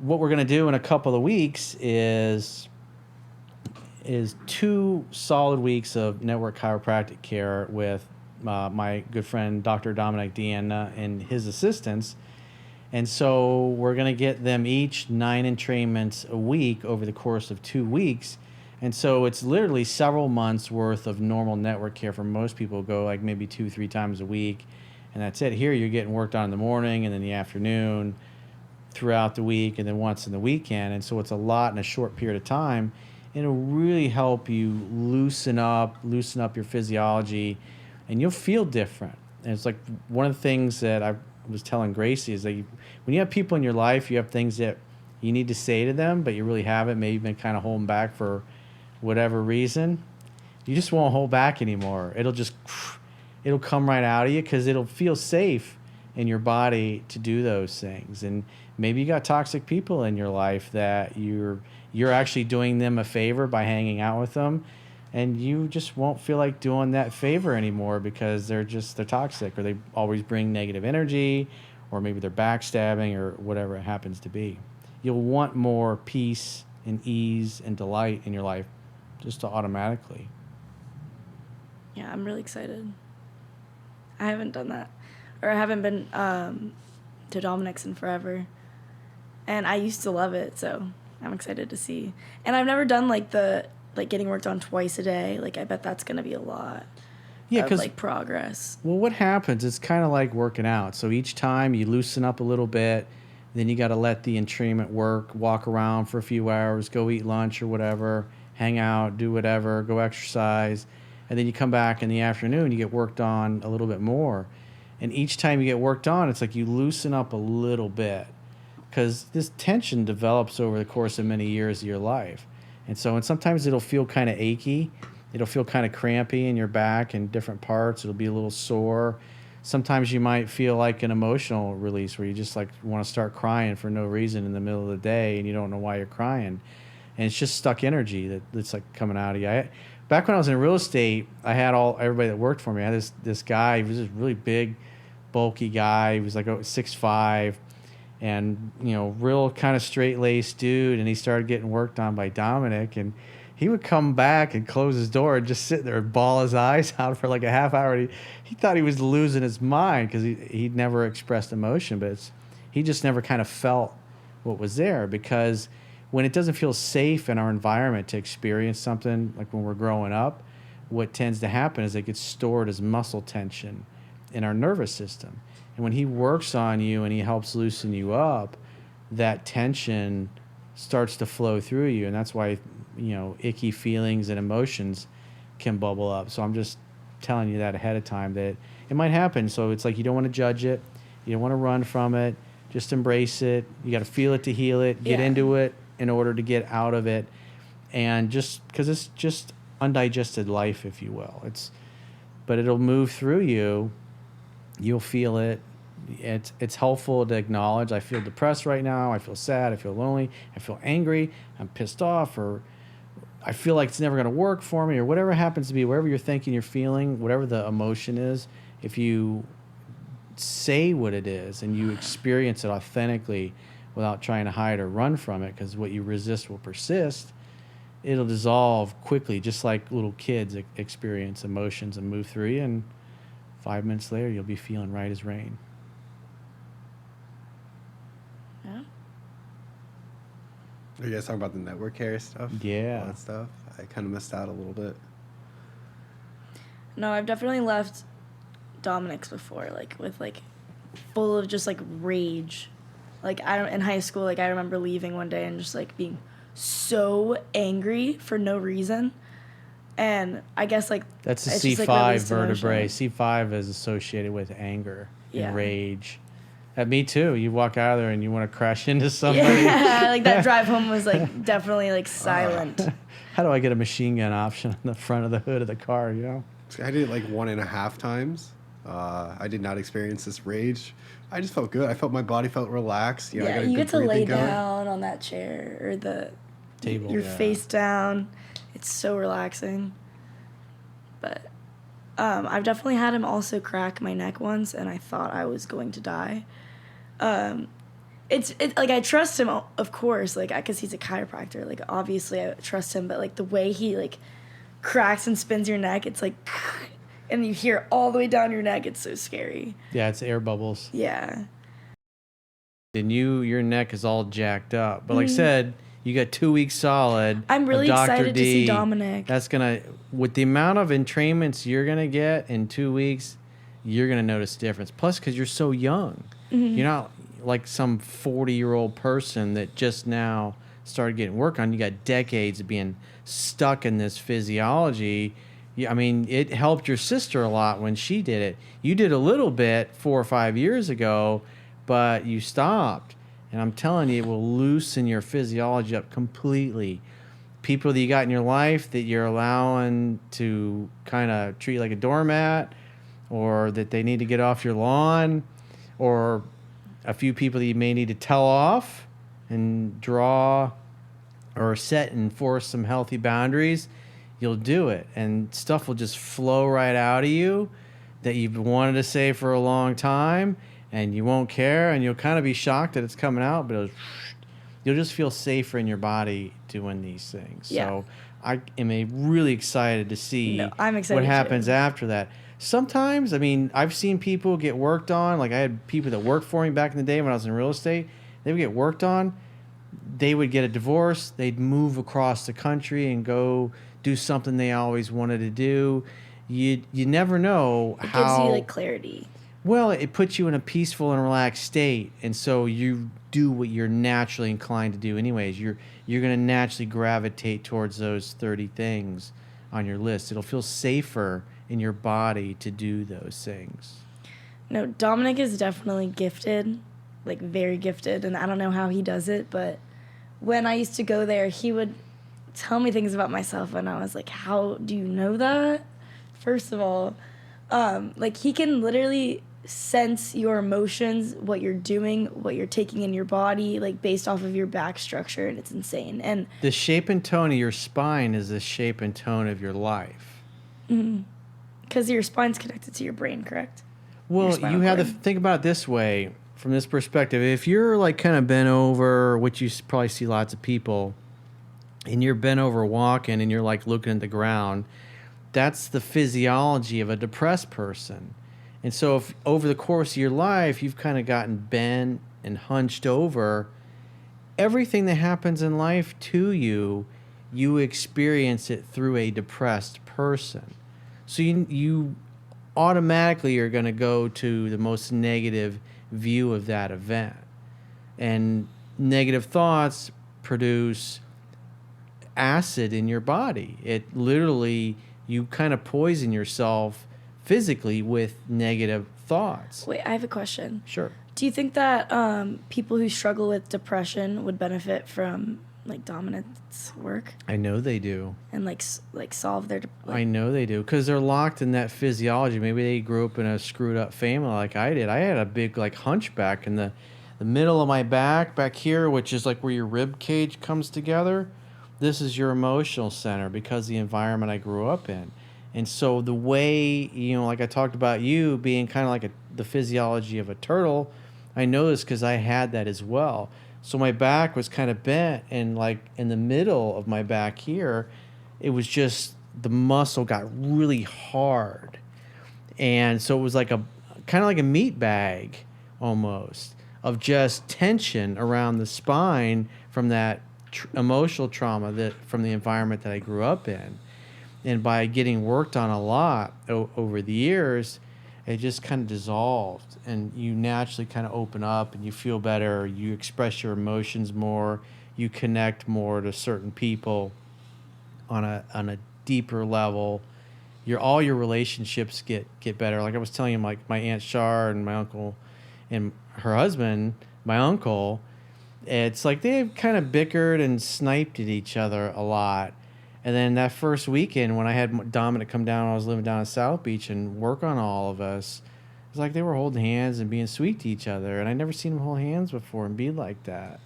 what we're going to do in a couple of weeks is 2 solid weeks of network chiropractic care with my good friend Dr. Dominic Deanna and his assistants. And so we're going to get them each 9 entrainments a week over the course of 2 weeks. And so it's literally several months worth of normal network care. For most people, go like maybe 2-3 times a week, and that's it. Here you're getting worked on in the morning and then the afternoon, throughout the week, and then once in the weekend. And so it's a lot in a short period of time. And it'll really help you loosen up your physiology, and you'll feel different. And it's like one of the things that I was telling Gracie is that when you have people in your life, you have things that you need to say to them, but you really haven't, maybe been kind of holding back for whatever reason. You just won't hold back anymore. It'll come right out of you because it'll feel safe in your body to do those things. And maybe you got toxic people in your life that you're actually doing them a favor by hanging out with them, and you just won't feel like doing that favor anymore because they're toxic, or they always bring negative energy, or maybe they're backstabbing, or whatever it happens to be. You'll want more peace and ease and delight in your life just automatically. Yeah, I'm really excited. I haven't done that, or I haven't been to Dominic's in forever, and I used to love it, so I'm excited to see. And I've never done getting worked on twice a day. Like, I bet that's gonna be a lot. Yeah, because progress. Well, what happens? It's kind of like working out. So each time you loosen up a little bit, then you got to let the entrainment walk around for a few hours, go eat lunch or whatever, hang out, do whatever, go exercise, and then you come back in the afternoon. You get worked on a little bit more, and each time you get worked on, it's like you loosen up a little bit, because this tension develops over the course of many years of your life. And sometimes it'll feel kind of achy. It'll feel kind of crampy in your back and different parts. It'll be a little sore. Sometimes you might feel like an emotional release where you just like want to start crying for no reason in the middle of the day, and you don't know why you're crying. And it's just stuck energy that's like coming out of you. Back when I was in real estate, I had everybody that worked for me. I had this guy. He was this really big, bulky guy. He was like 6'5", and real kind of straight-laced dude. And he started getting worked on by Dominic, and he would come back and close his door and just sit there and bawl his eyes out for like a half hour. He thought he was losing hid mind because he'd never expressed emotion, but he just never kind of felt what was there, because when it doesn't feel safe in our environment to experience something, like when we're growing up, what tends to happen is it gets stored as muscle tension in our nervous system. And when he works on you and he helps loosen you up, that tension starts to flow through you. And that's why, icky feelings and emotions can bubble up. So I'm just telling you that ahead of time, that it might happen. So it's like, you don't want to judge it. You don't want to run from it. Just embrace it. You got to feel it to heal it. Get into it in order to get out of it. And just because it's just undigested life, if you will. But it'll move through you. You'll feel it. It's helpful to acknowledge, I feel depressed right now. I feel sad. I feel lonely. I feel angry. I'm pissed off, or I feel like it's never going to work for me, or whatever it happens to be, whatever you're thinking, you're feeling, whatever the emotion is. If you say what it is and you experience it authentically without trying to hide or run from it, because what you resist will persist, it'll dissolve quickly, just like little kids experience emotions and move through you, and 5 minutes later you'll be feeling right as rain. Yeah. Are you guys talking about the network care stuff? Yeah. All that stuff? I kind of missed out a little bit. No, I've definitely left Dominic's before, with full of just rage. In high school, I remember leaving one day and just being so angry for no reason. And I guess that's the C5 vertebrae. C5 is associated with anger and rage. Me too. You walk out of there and you want to crash into somebody. Yeah, that drive home was definitely silent. How do I get a machine gun option on the front of the hood of the car? I did it 1.5 times. I did not experience this rage. I just felt good. I felt my body felt relaxed. Yeah, you get to lay down on that chair or the table. Your face down. It's so relaxing. But I've definitely had him also crack my neck once, and I thought I was going to die. like I trust him, of course, like because he's a chiropractor. Like obviously I trust him, but like the way he like cracks and spins your neck, it's like, and you hear it all the way down your neck. It's so scary. Yeah, it's air bubbles. Yeah. And your neck is all jacked up. But like I said, you got 2 weeks solid. I'm really of Dr. excited to see D. Dominic. That's gonna, with the amount of entrainments you're gonna get in 2 weeks, you're gonna notice a difference. Plus, because you're so young, you're not like some 40-year-old person that just now started getting work on. You got decades of being stuck in this physiology. I mean, it helped your sister a lot when she did it. You did a little bit 4 or 5 years ago, but you stopped. And I'm telling you, it will loosen your physiology up completely. People that you got in your life that you're allowing to kind of treat like a doormat, or that they need to get off your lawn, or a few people that you may need to tell off and draw or set and enforce some healthy boundaries, you'll do it. And stuff will just flow right out of you that you've wanted to say for a long time, and you won't care, and you'll kind of be shocked that it's coming out, but you'll just feel safer in your body doing these things. Yeah. So I am really excited to see I'm excited what happens too. after that. Sometimes, I mean, I've seen people get worked on. Like I had people that worked for me back in the day when I was in real estate. They would get worked on. They would get a divorce. They'd move across the country and go do something they always wanted to do. You never know It how. gives you like clarity. Well, it puts you in a peaceful and relaxed state, and so you do what you're naturally inclined to do anyways. You're going to naturally gravitate towards those 30 things on your list. It'll feel safer in your body to do those things. No, Dominic is definitely gifted, like very gifted, and I don't know how he does it, but when I used to go there, he would tell me things about myself, and I was like, how do you know that? First of all, like he can literally sense your emotions, what you're doing, what you're taking in your body, like based off of your back structure, and it's insane. And the shape and tone of your spine is the shape and tone of your life. because your spine's connected to your brain, correct? Well, spinal you have to cord. think about it this way, from this perspective. If you're like kind of bent over, which you probably see lots of people, and you're bent over walking and you're like looking at the ground, that's the physiology of a depressed person. And so if over the course of your life you've kind of gotten bent and hunched over, everything that happens in life to you, you experience it through a depressed person. So you automatically are going to go to the most negative view of that event. And negative thoughts produce acid in your body. It literally, you kind of poison yourself physically with negative thoughts. Wait, I have a question. Sure. Do you think that people who struggle with depression would benefit from like Dominic's work I know they do. and like solve their I know they do, because they're locked in that physiology. Maybe they grew up in a screwed up family like I did. I had a big like hunchback in the middle of my back here, which is like where your rib cage comes together. This is your emotional center because of the environment I grew up in. And so the way, like I talked about you being kind of like the physiology of a turtle, I know this because I had that as well. So my back was kind of bent, and like in the middle of my back here, it was just, the muscle got really hard. And so it was like kind of like a meat bag almost of just tension around the spine from that emotional trauma from the environment that I grew up in. And by getting worked on a lot over the years, it just kind of dissolved, and you naturally kind of open up and you feel better. You express your emotions more. You connect more to certain people on a deeper level. All your relationships get better. Like I was telling you, like my Aunt Char and my uncle and her husband, my uncle, it's like they've kind of bickered and sniped at each other a lot. And then that first weekend when I had Dominic come down, I was living down in South Beach, and work on all of us, it was like they were holding hands and being sweet to each other. And I'd never seen them hold hands before and be like that.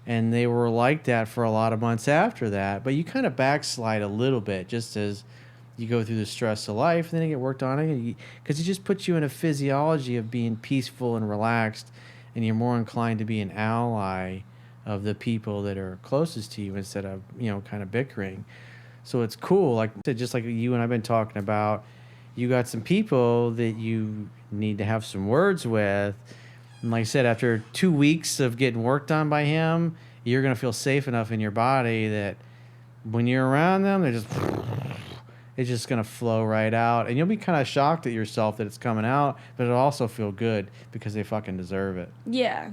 And they were like that for a lot of months after that. But you kind of backslide a little bit just as you go through the stress of life, and then you get worked on it, because it just puts you in a physiology of being peaceful and relaxed and you're more inclined to be an ally of the people that are closest to you instead of, kind of bickering. So it's cool. Like I said, just like you and I've been talking about, you got some people that you need to have some words with. And like I said, after 2 weeks of getting work done by him, you're going to feel safe enough in your body that when you're around them, it's just going to flow right out. And you'll be kind of shocked at yourself that it's coming out, but it'll also feel good because they fucking deserve it. Yeah.